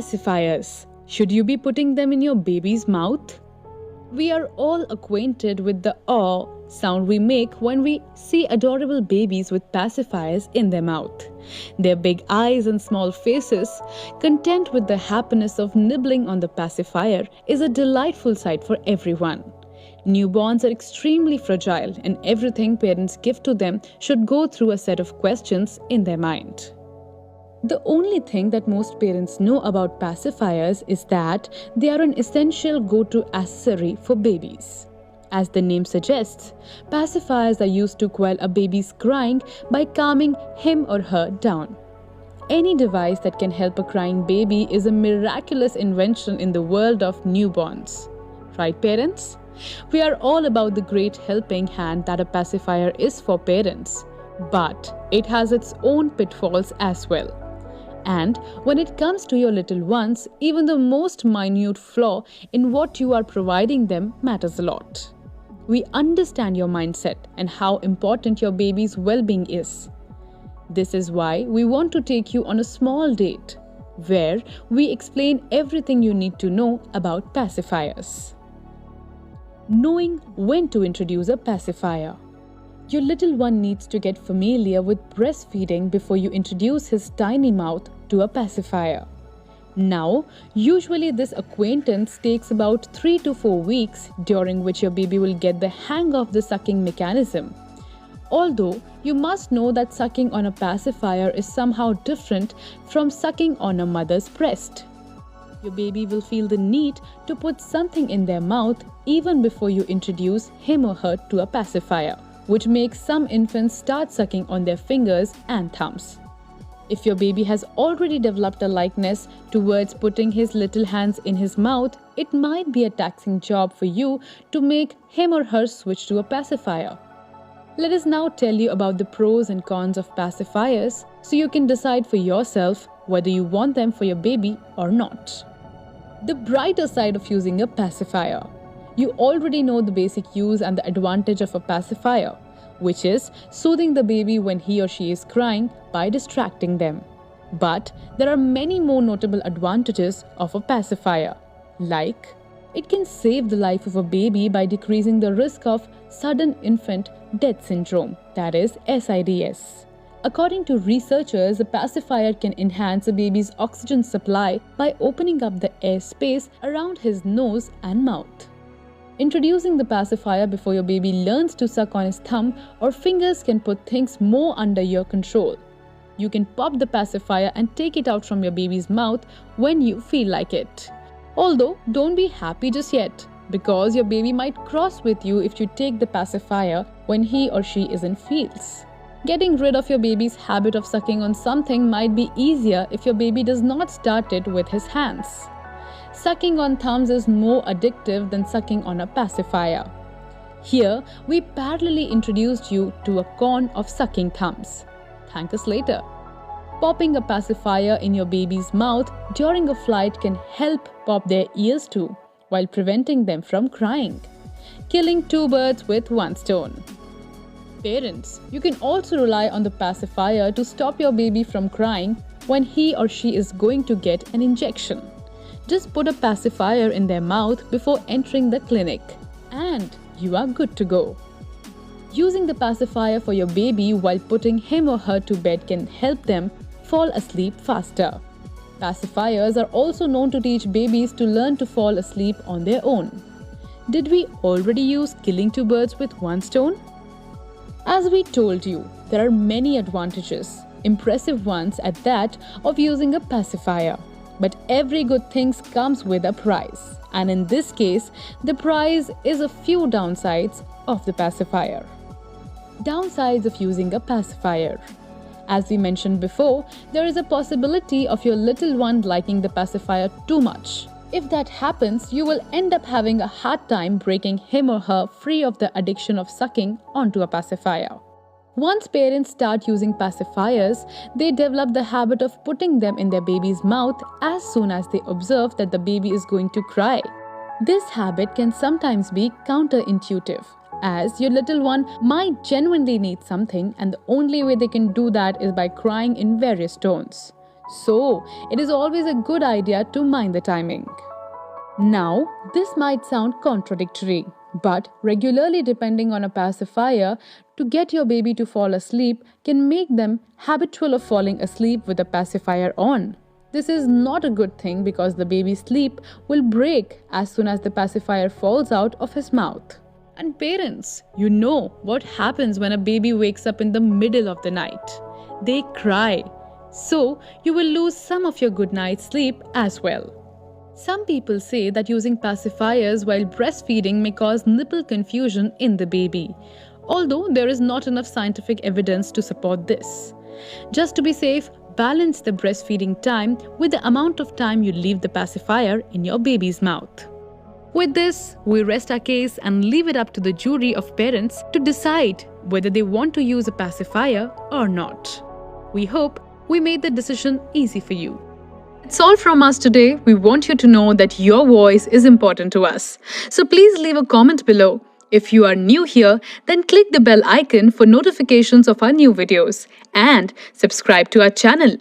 Pacifiers. Should you be putting them in your baby's mouth? We are all acquainted with the aw sound we make when we see adorable babies with pacifiers in their mouth. Their big eyes and small faces, content with the happiness of nibbling on the pacifier, is a delightful sight for everyone. Newborns are extremely fragile, and everything parents give to them should go through a set of questions in their mind. The only thing that most parents know about pacifiers is that they are an essential go-to accessory for babies. As the name suggests, pacifiers are used to quell a baby's crying by calming him or her down. Any device that can help a crying baby is a miraculous invention in the world of newborns. Right, parents? We are all about the great helping hand that a pacifier is for parents, but it has its own pitfalls as well. And when it comes to your little ones, even the most minute flaw in what you are providing them matters a lot. We understand your mindset and how important your baby's well-being is. This is why we want to take you on a small date where we explain everything you need to know about pacifiers. Knowing when to introduce a pacifier. Your little one needs to get familiar with breastfeeding before you introduce his tiny mouth to a pacifier. Now, usually this acquaintance takes about 3 to 4 weeks, during which your baby will get the hang of the sucking mechanism. Although, you must know that sucking on a pacifier is somehow different from sucking on a mother's breast. Your baby will feel the need to put something in their mouth even before you introduce him or her to a pacifier, which makes some infants start sucking on their fingers and thumbs. If your baby has already developed a likeness towards putting his little hands in his mouth, it might be a taxing job for you to make him or her switch to a pacifier. Let us now tell you about the pros and cons of pacifiers so you can decide for yourself whether you want them for your baby or not. The brighter side of using a pacifier. You already know the basic use and the advantage of a pacifier, which is soothing the baby when he or she is crying by distracting them. But there are many more notable advantages of a pacifier, like it can save the life of a baby by decreasing the risk of sudden infant death syndrome, that is SIDS. According to researchers, a pacifier can enhance a baby's oxygen supply by opening up the air space around his nose and mouth. Introducing the pacifier before your baby learns to suck on his thumb or fingers can put things more under your control. You can pop the pacifier and take it out from your baby's mouth when you feel like it. Although, don't be happy just yet, because your baby might cross with you if you take the pacifier when he or she is in feels. Getting rid of your baby's habit of sucking on something might be easier if your baby does not start it with his hands. Sucking on thumbs is more addictive than sucking on a pacifier. Here, we parallelly introduced you to a con of sucking thumbs. Thank us later. Popping a pacifier in your baby's mouth during a flight can help pop their ears too, while preventing them from crying. Killing 2 birds with 1 stone. Parents, you can also rely on the pacifier to stop your baby from crying when he or she is going to get an injection. Just put a pacifier in their mouth before entering the clinic, and you are good to go. Using the pacifier for your baby while putting him or her to bed can help them fall asleep faster. Pacifiers are also known to teach babies to learn to fall asleep on their own. Did we already use killing 2 birds with 1 stone? As we told you, there are many advantages, impressive ones at that, of using a pacifier. But every good thing comes with a price. And in this case, the price is a few downsides of the pacifier. Downsides of using a pacifier. As we mentioned before, there is a possibility of your little one liking the pacifier too much. If that happens, you will end up having a hard time breaking him or her free of the addiction of sucking onto a pacifier. Once parents start using pacifiers, they develop the habit of putting them in their baby's mouth as soon as they observe that the baby is going to cry. This habit can sometimes be counterintuitive, as your little one might genuinely need something and the only way they can do that is by crying in various tones. So, it is always a good idea to mind the timing. Now, this might sound contradictory, but regularly depending on a pacifier to get your baby to fall asleep can make them habitual of falling asleep with the pacifier on. This is not a good thing because the baby's sleep will break as soon as the pacifier falls out of his mouth. And parents, you know what happens when a baby wakes up in the middle of the night. They cry. So, you will lose some of your good night's sleep as well. Some people say that using pacifiers while breastfeeding may cause nipple confusion in the baby, although there is not enough scientific evidence to support this. Just to be safe, balance the breastfeeding time with the amount of time you leave the pacifier in your baby's mouth. With this, we rest our case and leave it up to the jury of parents to decide whether they want to use a pacifier or not. We hope we made the decision easy for you. That's all from us today. We want you to know that your voice is important to us. So please leave a comment below. If you are new here, then click the bell icon for notifications of our new videos and subscribe to our channel.